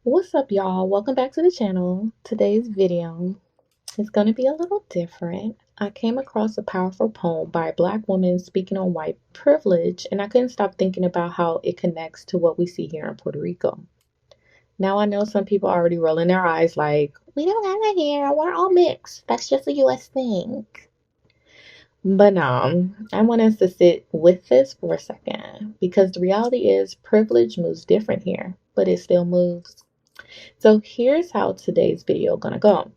What's up, y'all? Welcome back to the channel. Today's video is going to be a little different. I came across a powerful poem by a Black woman speaking on white privilege, and I couldn't stop thinking about how it connects to what we see here in Puerto Rico. Now, I know some people are already rolling their eyes like, we don't have that here. We're all mixed. That's just a U.S. thing. But no, I want us to sit with this for a second because the reality is privilege moves different here, but it still moves. So here's how today's video gonna go.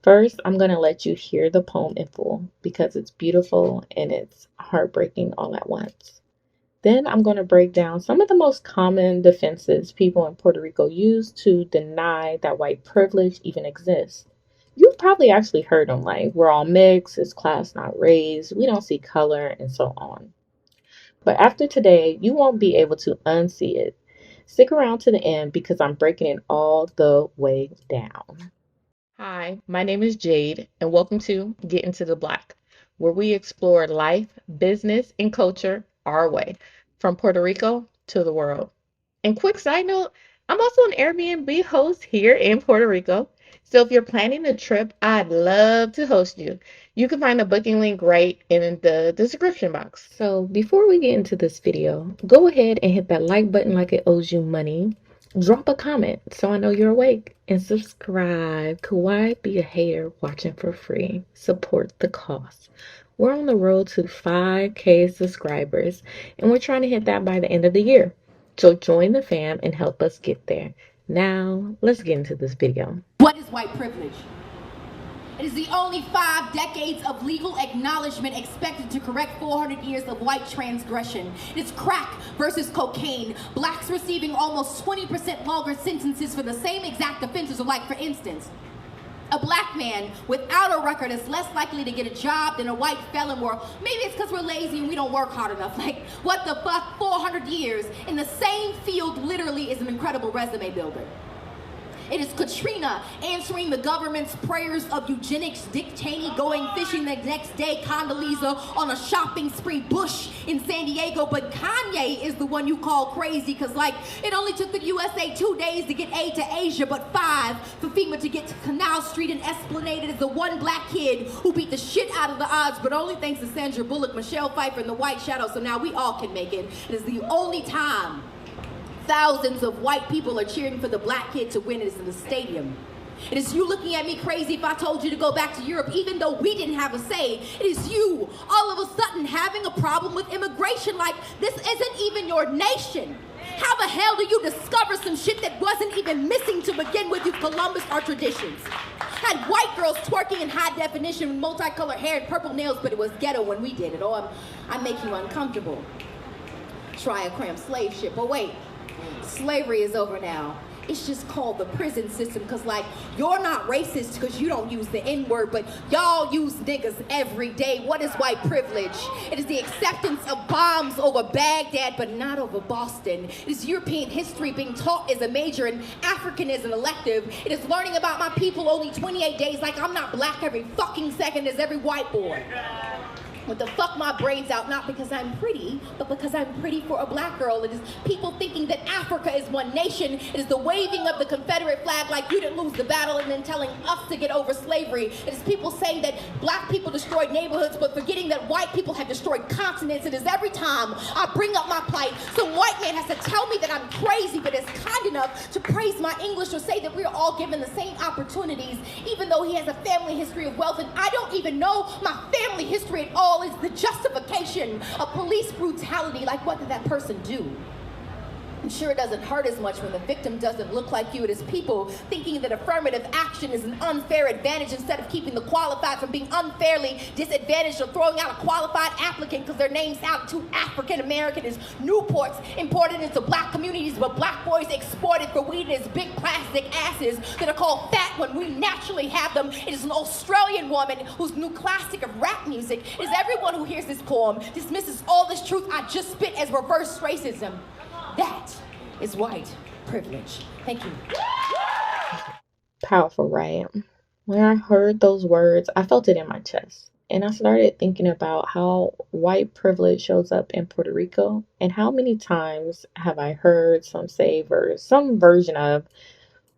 First, I'm gonna let you hear the poem in full because it's beautiful and it's heartbreaking all at once. Then I'm gonna break down some of the most common defenses people in Puerto Rico use to deny that white privilege even exists. You've probably actually heard them like, we're all mixed, it's class not race, we don't see color, and so on. But after today, you won't be able to unsee it. Stick around to the end because I'm breaking it all the way down. Hi, my name is Jade, and welcome to Get Into the Black, where we explore life, business, and culture our way, from Puerto Rico to the world. And quick side note, I'm also an Airbnb host here in Puerto Rico. So if you're planning a trip, I'd love to host you. You can find the booking link right in the description box. So before we get into this video, go ahead and hit that like button like it owes you money. Drop a comment so I know you're awake. And subscribe. Could why be a hater watching for free? Support the cause. We're on the road to 5K subscribers, and we're trying to hit that by the end of the year. So join the fam and help us get there. Now, let's get into this video. What is white privilege? It is the only 5 decades of legal acknowledgement expected to correct 400 years of white transgression. It is crack versus cocaine. Blacks receiving almost 20% longer sentences for the same exact offenses. Like, for instance, a black man without a record is less likely to get a job than a white felon, or maybe it's because we're lazy and we don't work hard enough. Like, what the fuck? 400 years in the same field literally is an incredible resume builder. It is Katrina answering the government's prayers of eugenics, Dick Cheney going fishing the next day, Condoleezza on a shopping spree, Bush in San Diego, but Kanye is the one you call crazy because, like, it only took the USA 2 days to get aid to Asia, but 5 for FEMA to get to Canal Street and Esplanade. It is the one black kid who beat the shit out of the odds, but only thanks to Sandra Bullock, Michelle Pfeiffer, and the White Shadow, so now we all can make it. It is the only time thousands of white people are cheering for the black kid to win. It is in the stadium. It is you looking at me crazy if I told you to go back to Europe, even though we didn't have a say. It is you all of a sudden having a problem with immigration, like this isn't even your nation. How the hell do you discover some shit that wasn't even missing to begin with? You Columbus our traditions. Had white girls twerking in high definition with multicolored hair and purple nails, but it was ghetto when we did it. Oh, I make you uncomfortable. Try a cramped slave ship. But wait, slavery is over now. It's just called the prison system because, like, you're not racist because you don't use the N-word, but y'all use niggas every day. What is white privilege? It is the acceptance of bombs over Baghdad, but not over Boston. It is European history being taught as a major and African as an elective. It is learning about my people only 28 days, like I'm not black every fucking second as every white boy. With the fuck my brains out, not because I'm pretty, but because I'm pretty for a black girl. It is people thinking that Africa is one nation. It is the waving of the Confederate flag like you didn't lose the battle and then telling us to get over slavery. It is people saying that black people destroyed neighborhoods but forgetting that white people have destroyed continents. It is every time I bring up my plight, some white man has to tell me that I'm crazy but is kind enough to praise my English or say that we're all given the same opportunities, even though he has a family history of wealth and I don't even know my family history at all. Is the justification of police brutality. Like, what did that person do? I'm sure it doesn't hurt as much when the victim doesn't look like you. It is people thinking that affirmative action is an unfair advantage instead of keeping the qualified from being unfairly disadvantaged or throwing out a qualified applicant because their name sounded too African American. Is Newports imported into black communities but black boys exported for weed as big plastic asses that are called fat when we naturally have them. It is an Australian woman whose new classic of rap music is everyone who hears this poem dismisses all this truth I just spit as reverse racism. That is white privilege. Thank you. Powerful, right? When I heard those words, I felt it in my chest. and I started thinking about how white privilege shows up in Puerto Rico and how many times have I heard some say or some version of,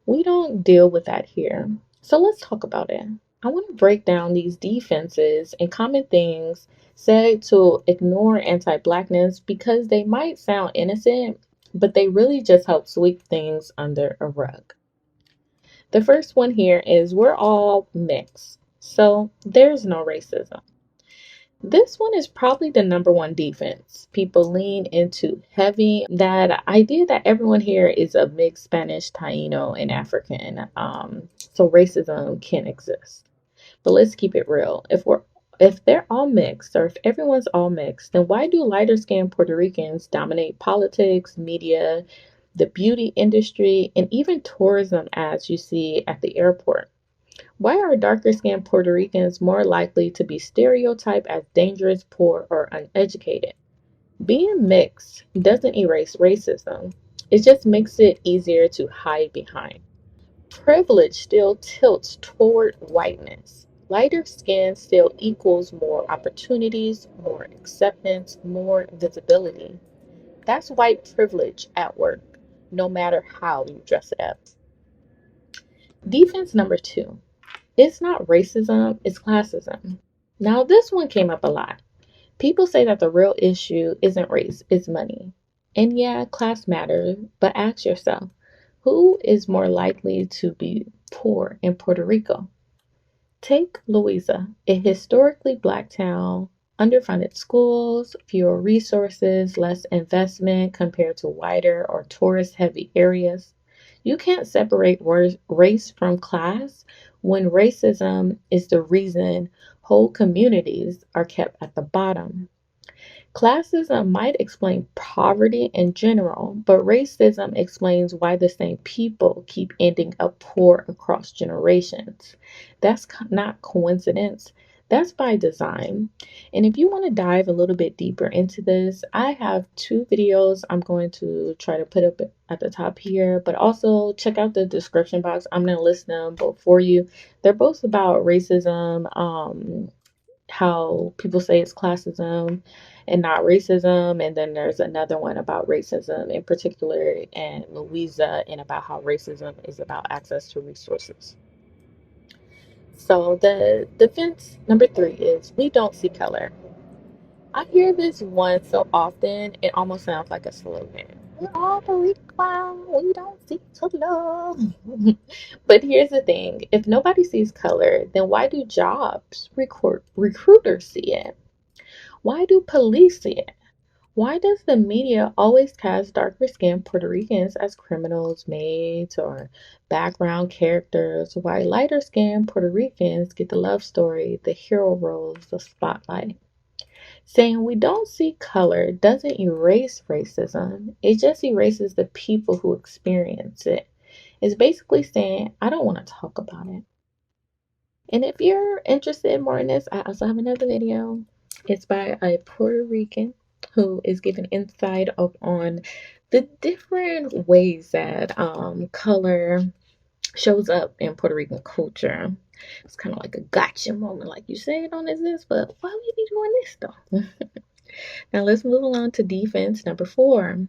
we don't deal with that here. So let's talk about it. I want to break down these defenses and common things said to ignore anti-Blackness because they might sound innocent, but they really just help sweep things under a rug. The first one here is we're all mixed, so there's no racism. This one is probably the number one defense. People lean into heavy that idea that everyone here is a mixed Spanish, Taino, and African. So racism can exist. But let's keep it real. If they're all mixed, or if everyone's all mixed, then why do lighter skinned Puerto Ricans dominate politics, media, the beauty industry, and even tourism ads you see at the airport? Why are darker skinned Puerto Ricans more likely to be stereotyped as dangerous, poor, or uneducated? Being mixed doesn't erase racism, it just makes it easier to hide behind. Privilege still tilts toward whiteness. Lighter skin still equals more opportunities, more acceptance, more visibility. That's white privilege at work, no matter how you dress it up. Defense number two. It's not racism, it's classism. Now, this one came up a lot. People say that the real issue isn't race, it's money. And yeah, class matters, but ask yourself, who is more likely to be poor in Puerto Rico? Take Louisa, a historically black town, underfunded schools, fewer resources, less investment compared to wider or tourist heavy areas. You can't separate race from class when racism is the reason whole communities are kept at the bottom. Classism might explain poverty in general, but racism explains why the same people keep ending up poor across generations. That's not coincidence. That's by design. And if you want to dive a little bit deeper into this, I have two videos I'm going to try to put up at the top here, but also check out the description box. I'm going to list them both for you. They're both about racism, how people say it's classism and not racism. And then there's another one about racism in particular and Louisa and about how racism is about access to resources. So the defense number three is we don't see color. I hear this one so often, it almost sounds like a slogan. We're all Boricua, we don't see color. But here's the thing, if nobody sees color, then why do jobs recruiters see it? Why do police see it? Why does the media always cast darker skinned Puerto Ricans as criminals, maids, or background characters, while lighter skinned Puerto Ricans get the love story, the hero roles, the spotlight? Saying we don't see color doesn't erase racism, it just erases the people who experience it. It's basically saying, I don't want to talk about it. And if you're interested more in this, I also have another video. It's by a Puerto Rican who is giving insight on the different ways that color shows up in Puerto Rican culture. It's kind of like a gotcha moment, like you say it don't exist, but why would you be doing this though? Now let's move along to defense number four.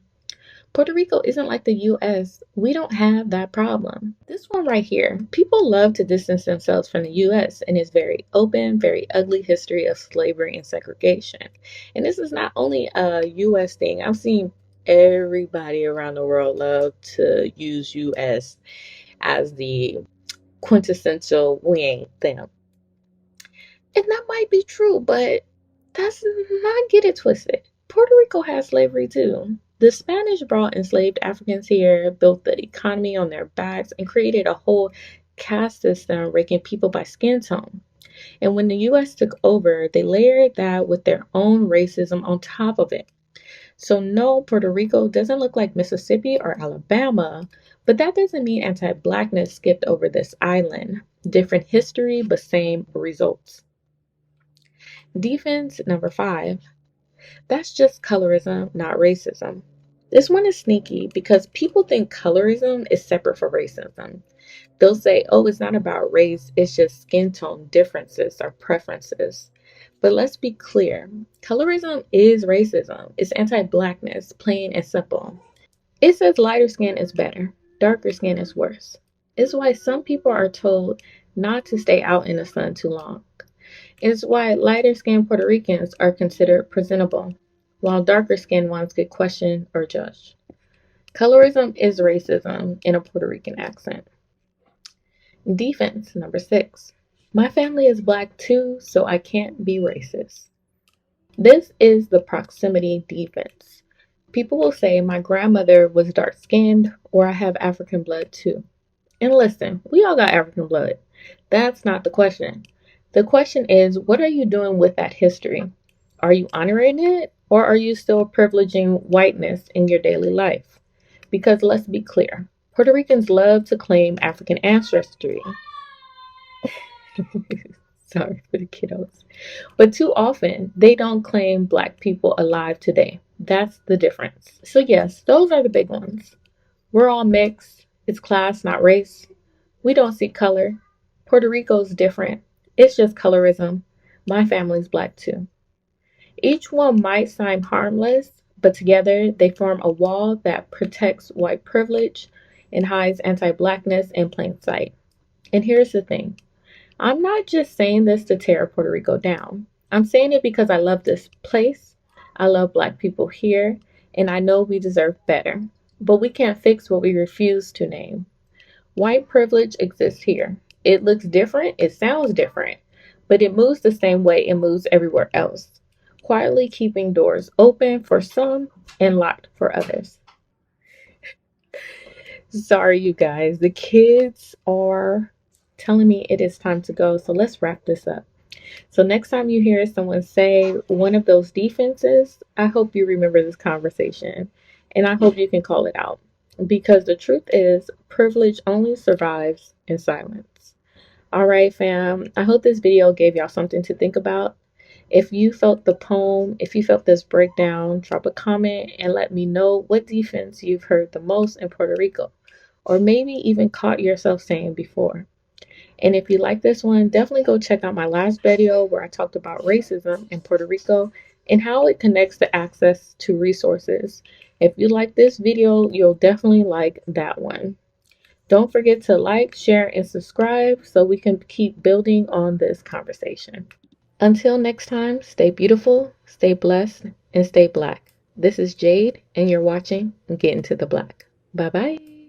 Puerto Rico isn't like the US. We don't have that problem. This one right here, people love to distance themselves from the US and its very open, very ugly history of slavery and segregation. And this is not only a US thing. I've seen everybody around the world love to use US as the quintessential we ain't them. And that might be true, but that's not get it twisted. Puerto Rico has slavery too. The Spanish brought enslaved Africans here, built the economy on their backs, and created a whole caste system ranking people by skin tone. And when the US took over, they layered that with their own racism on top of it. So, no, Puerto Rico doesn't look like Mississippi or Alabama, but that doesn't mean anti Blackness skipped over this island. Different history, but same results. Defense number five. That's just colorism, not racism. This one is sneaky because people think colorism is separate from racism. They'll say, oh, it's not about race, it's just skin tone differences or preferences. But let's be clear. Colorism is racism. It's anti-Blackness, plain and simple. It says lighter skin is better, darker skin is worse. It's why some people are told not to stay out in the sun too long. It's why lighter skinned Puerto Ricans are considered presentable, while darker skinned ones get questioned or judged. Colorism is racism in a Puerto Rican accent. Defense number 6. My family is black too, so I can't be racist. This is the proximity defense. People will say my grandmother was dark skinned or I have African blood too. And listen, we all got African blood. That's not the question. The question is, what are you doing with that history? Are you honoring it or are you still privileging whiteness in your daily life? Because let's be clear, Puerto Ricans love to claim African ancestry. Sorry for the kiddos. But too often, they don't claim black people alive today. That's the difference. So yes, those are the big ones. We're all mixed. It's class, not race. We don't see color. Puerto Rico's different. It's just colorism. My family's black too. Each one might seem harmless, but together they form a wall that protects white privilege and hides anti-blackness in plain sight. And here's the thing. I'm not just saying this to tear Puerto Rico down. I'm saying it because I love this place. I love black people here, and I know we deserve better. But we can't fix what we refuse to name. White privilege exists here. It looks different, it sounds different, but it moves the same way it moves everywhere else, quietly keeping doors open for some and locked for others. Sorry, you guys. The kids are telling me it is time to go, so let's wrap this up. So next time you hear someone say one of those defenses, I hope you remember this conversation and I hope you can call it out. Because the truth is, privilege only survives in silence. All right, fam. I hope this video gave y'all something to think about. If you felt the poem, if you felt this breakdown, drop a comment and let me know what defense you've heard the most in Puerto Rico, or maybe even caught yourself saying before. And if you like this one, definitely go check out my last video where I talked about racism in Puerto Rico and how it connects to access to resources. If you like this video, you'll definitely like that one. Don't forget to like, share, and subscribe so we can keep building on this conversation. Until next time, stay beautiful, stay blessed, and stay black. This is Jade, and you're watching Get Into the Black. Bye-bye.